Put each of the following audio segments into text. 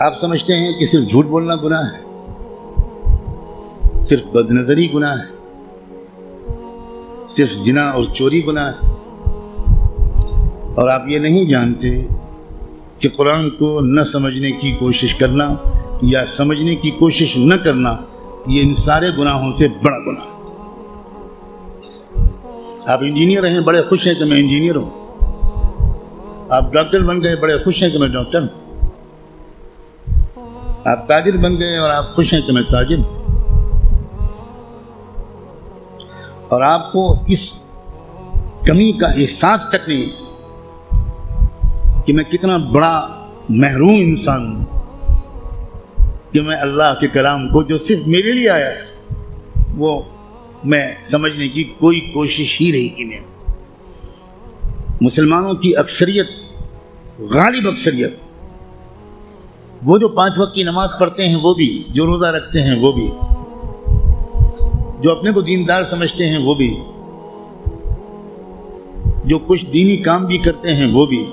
آپ سمجھتے ہیں کہ صرف جھوٹ بولنا گناہ ہے، صرف بد نظری گناہ ہے، صرف زنا اور چوری گناہ ہے، اور آپ یہ نہیں جانتے کہ قرآن کو نہ سمجھنے کی کوشش کرنا یا سمجھنے کی کوشش نہ کرنا یہ ان سارے گناہوں سے بڑا گناہ ہے۔ آپ انجینئر ہیں، بڑے خوش ہیں کہ میں انجینئر ہوں، آپ ڈاکٹر بن گئے، بڑے خوش ہیں کہ میں ڈاکٹر ہوں، آپ تاجر بن گئے اور آپ خوش ہیں کہ میں تاجر ہوں، اور آپ کو اس کمی کا احساس تک نہیں ہے کہ میں کتنا بڑا محروم انسان ہوں کہ میں اللہ کے کلام کو جو صرف میرے لیے آیا تھا وہ میں سمجھنے کی کوئی کوشش ہی نہیں کی میں۔ مسلمانوں کی اکثریت، غالب اکثریت، وہ جو 5 وقت کی نماز پڑھتے ہیں وہ بھی، جو روزہ رکھتے ہیں وہ بھی، جو اپنے کو دیندار سمجھتے ہیں وہ بھی، جو کچھ دینی کام بھی کرتے ہیں وہ بھی،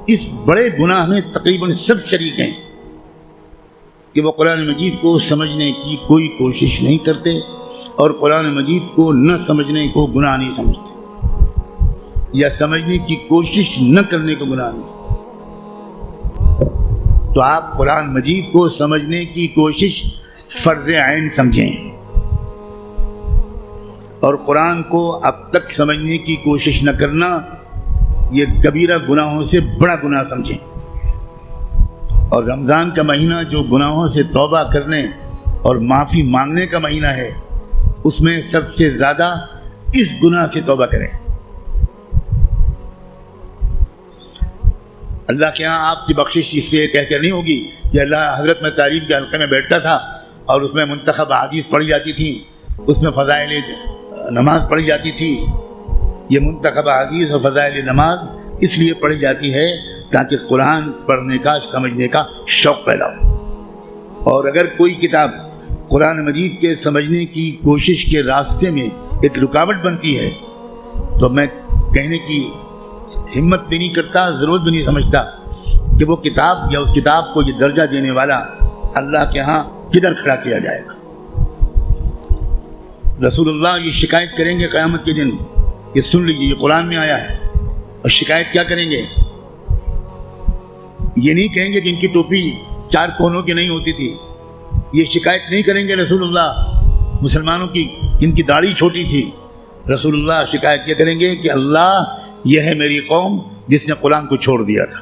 اس بڑے گناہ میں تقریباً سب شریک ہیں کہ وہ قرآن مجید کو سمجھنے کی کوئی کوشش نہیں کرتے اور قرآن مجید کو نہ سمجھنے کو گناہ نہیں سمجھتے یا سمجھنے کی کوشش نہ کرنے کو گناہ نہیں سمجھتے۔ تو آپ قرآن مجید کو سمجھنے کی کوشش فرض عین سمجھیں اور قرآن کو اب تک سمجھنے کی کوشش نہ کرنا یہ کبیرہ گناہوں سے بڑا گناہ سمجھیں۔ اور رمضان کا مہینہ جو گناہوں سے توبہ کرنے اور معافی مانگنے کا مہینہ ہے، اس میں سب سے زیادہ اس گناہ سے توبہ کریں۔ اللہ کے ہاں آپ کی بخشش اس سے کہہ کر نہیں ہوگی کہ اللہ حضرت میں تعلیم کے حلقے میں بیٹھتا تھا اور اس میں منتخب احادیث پڑھی جاتی تھی، اس میں فضائل نماز پڑھی جاتی تھی۔ یہ منتخب احادیث اور فضائل نماز اس لیے پڑھی جاتی ہے تاکہ قرآن پڑھنے کا، سمجھنے کا شوق پیدا ہو۔ اور اگر کوئی کتاب قرآن مجید کے سمجھنے کی کوشش کے راستے میں ایک رکاوٹ بنتی ہے تو میں کہنے کی ہمت بھی نہیں کرتا، ضرورت بھی نہیں سمجھتا کہ وہ کتاب یا اس کتاب کو یہ درجہ دینے والا اللہ کے ہاں کدھر کھڑا کیا جائے گا۔ رسول اللہ یہ شکایت کریں گے قیامت کے دن، یہ سن لیجیے، یہ قرآن میں آیا ہے، اور شکایت کیا کریں گے؟ یہ نہیں کہیں گے کہ ان کی ٹوپی 4 کونوں کی نہیں ہوتی تھی، یہ شکایت نہیں کریں گے رسول اللہ مسلمانوں کی جن کی داڑھی چھوٹی تھی۔ رسول اللہ شکایت کیا کریں گے کہ اللہ یہ ہے میری قوم جس نے قرآن کو چھوڑ دیا تھا۔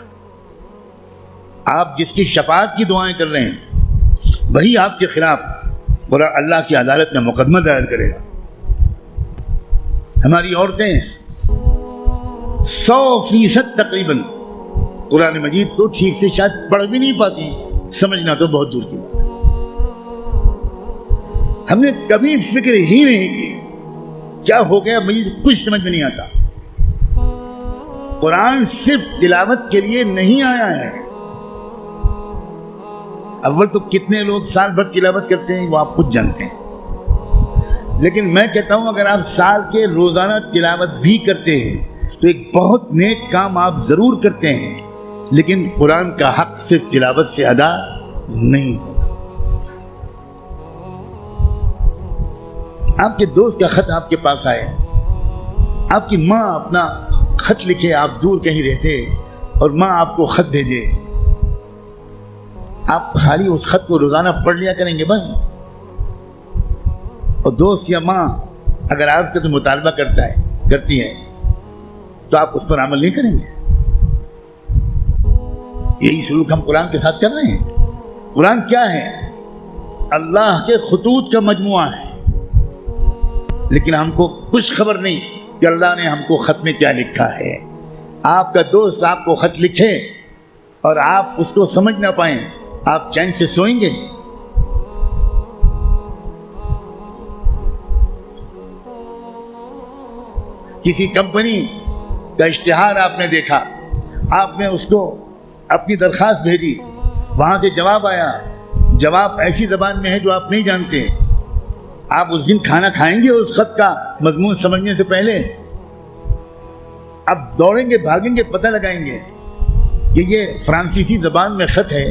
آپ جس کی شفاعت کی دعائیں کر رہے ہیں وہی آپ کے خلاف اللہ کی عدالت میں مقدمہ دائر کرے گا۔ ہماری عورتیں 100% تقریباً قرآن مجید کو ٹھیک سے شاید پڑھ بھی نہیں پاتی، سمجھنا تو بہت دور کی بات ہے۔ ہم نے کبھی فکر ہی نہیں کی کیا ہو گیا، مجھے کچھ سمجھ میں نہیں آتا۔ قرآن صرف تلاوت کے لیے نہیں آیا ہے۔ اول تو کتنے لوگ سال بھر تلاوت کرتے ہیں وہ آپ خود جانتے ہیں، لیکن میں کہتا ہوں اگر آپ سال کے روزانہ تلاوت بھی کرتے ہیں تو ایک بہت نیک کام آپ ضرور کرتے ہیں، لیکن قرآن کا حق صرف تلاوت سے ادا نہیں ہوگا۔ آپ کے دوست کا خط آپ کے پاس آئے، آپ کی ماں اپنا خط لکھے، آپ دور کہیں رہتے اور ماں آپ کو خط بھیجے، آپ خالی اس خط کو روزانہ پڑھ لیا کریں گے بس؟ اور دوست یا ماں اگر آپ سے کوئی مطالبہ کرتی ہے تو آپ اس پر عمل نہیں کریں گے؟ یہی سلوک ہم قرآن کے ساتھ کر رہے ہیں۔ قرآن کیا ہے؟ اللہ کے خطوط کا مجموعہ ہے، لیکن ہم کو کچھ خبر نہیں کہ اللہ نے ہم کو خط میں کیا لکھا ہے۔ آپ کا دوست آپ کو خط لکھے اور آپ اس کو سمجھ نہ پائیں، آپ چین سے سوئیں گے؟ کسی کمپنی کا اشتہار آپ نے دیکھا، آپ نے اس کو اپنی درخواست بھیجی، وہاں سے جواب آیا، جواب ایسی زبان میں ہے جو آپ نہیں جانتے، آپ اس دن کھانا کھائیں گے اس خط کا مضمون سمجھنے سے پہلے؟ اب دوڑیں گے، بھاگیں گے، پتہ لگائیں گے کہ یہ فرانسیسی زبان میں خط ہے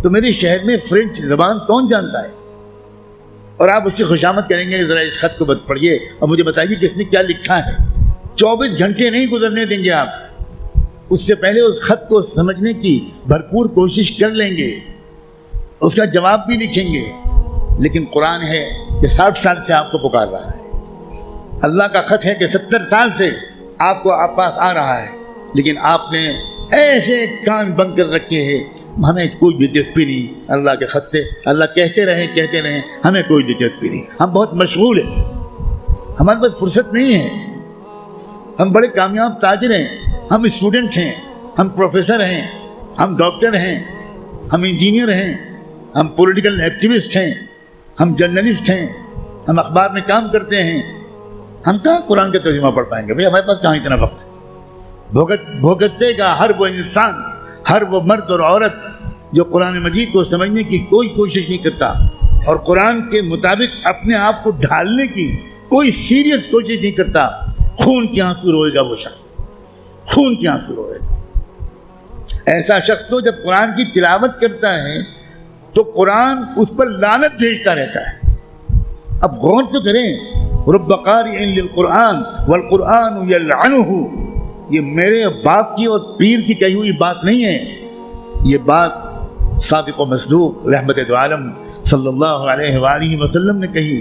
تو میرے شہر میں فرینچ زبان کون جانتا ہے؟ اور آپ اس کی خوشامد کریں گے کہ ذرا اس خط کو پڑھیے اور مجھے بتائیے کہ اس میں کیا لکھا ہے۔ 24 گھنٹے نہیں گزرنے دیں گے آپ، اس سے پہلے اس خط کو سمجھنے کی بھرپور کوشش کر لیں گے، اس کا جواب بھی لکھیں گے۔ لیکن قرآن ہے کہ 60 سال سے آپ کو پکار رہا ہے، اللہ کا خط ہے کہ 70 سال سے آپ کو آپ پاس آ رہا ہے، لیکن آپ نے ایسے کان بند کر رکھے ہیں، ہمیں کوئی دلچسپی نہیں اللہ کے خط سے، اللہ کہتے رہیں ہمیں کوئی دلچسپی نہیں، ہم بہت مشغول ہیں، ہمارے پاس فرصت نہیں ہے، ہم بڑے کامیاب تاجر ہیں، ہم اسٹوڈنٹ ہیں، ہم پروفیسر ہیں، ہم ڈاکٹر ہیں، ہم انجینئر ہیں، ہم پولیٹیکل ایکٹیوسٹ ہیں، ہم جرنلسٹ ہیں، ہم اخبار میں کام کرتے ہیں، ہم کہاں قرآن کا ترجمہ پڑھ پائیں گے؟ بھئی ہمارے پاس کہاں اتنا وقت ہے؟ بھگتے گا ہر وہ انسان، ہر وہ مرد اور عورت جو قرآن مجید کو سمجھنے کی کوئی کوشش نہیں کرتا اور قرآن کے مطابق اپنے آپ کو ڈھالنے کی کوئی سیریس کوشش نہیں کرتا، خون کے آنسو روئے گا وہ شخص، خون کے آنسو روئے گا۔ ایسا شخص تو جب قرآن کی تلاوت کرتا ہے تو قرآن اس پر لعنت بھیجتا رہتا ہے۔ اب غور تو کریں، رب قارئ للقرآن والقرآن یلعنہ، یہ میرے باپ کی اور پیر کی کہی ہوئی بات نہیں ہے، یہ بات صادق و مصدوق رحمت دو عالم صلی اللہ علیہ وآلہ وسلم نے کہی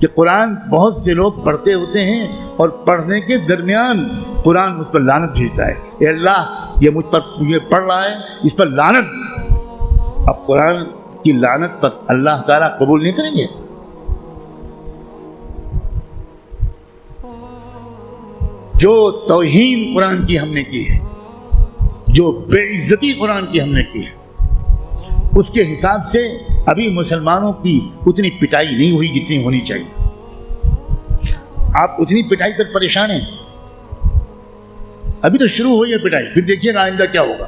کہ قرآن بہت سے لوگ پڑھتے ہوتے ہیں اور پڑھنے کے درمیان قرآن اس پر لعنت بھیجتا ہے، اے اللہ یہ مجھ پر یہ پڑھ رہا ہے، اس پر لعنت۔ اب قرآن کی لعنت پر اللہ تعالیٰ قبول نہیں کریں گے؟ جو توہین قرآن کی ہم نے کی ہے، جو بے عزتی قرآن کی ہم نے کی ہے، اس کے حساب سے ابھی مسلمانوں کی اتنی پٹائی نہیں ہوئی جتنی ہونی چاہیے۔ آپ اتنی پٹائی پر پریشان ہیں، ابھی تو شروع ہوئی ہے پٹائی، پھر دیکھیے گا آئندہ کیا ہوگا۔